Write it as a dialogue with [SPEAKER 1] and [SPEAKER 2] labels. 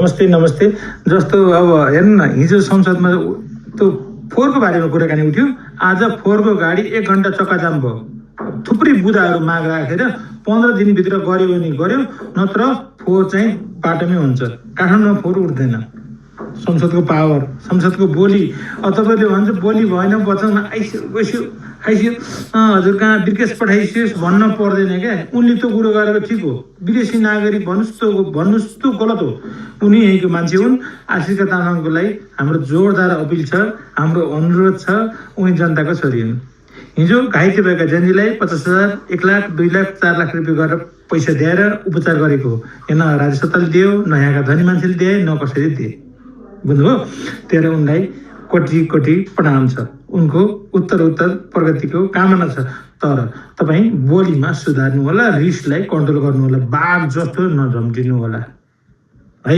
[SPEAKER 1] नमस्ते नमस्ते। जस्तो अब हेर्नु न, हिजो संसदमा त्यो फोहोरको बारेमा कुराकानी उठ्यो। आज फोहोरको गाडी 1 घन्टा चक्काजाम भयो। थुप्रै बुदाहरू माग राखेर 15 दिनभित्र गर्यो भने गर्यो, नत्र फोहोर चाहिँ बाटोमै हुन्छ। काठमाडौँमा फोहोर उठ्दैन। संसदको पावर, संसदको बोली। तपाईँले भन्छ बोली भएन, वचनमा आइस्यो हजुर कहाँ विदेश पठाइसियोस् भन्न पर्दैन क्या। उनले त्यो कुरो गरेको ठिक हो। विदेशी नागरिक भन्नुहोस् त गलत हो। उनी यहीँको मान्छे हुन्। आशिका तामाङको लागि हाम्रो जोरदार अपिल छ, हाम्रो अनुरोध छ, उनी जनताको छोरी हुन्। हिजो घाइते भएका जन्जीलाई 50,000, 1 लाख, 2 लाख, 4 लाख रुपियाँ गरेर पैसा दिएर उपचार गरेको हो। न राज्य सत्ताले दियो, न यहाँका धनी मान्छेले दिए, न कसैले दिए। बुझ्नुभयो? त्यही उनलाई कोटी कोटी प्रणाम छ। उनको उत्तर प्रगतिको कामना छ। तर तपाईँ बोलीमा सुधार्नु होला, रिसलाई कन्ट्रोल गर्नु होला। बाघ जस्तो नझम्टिनु होला है।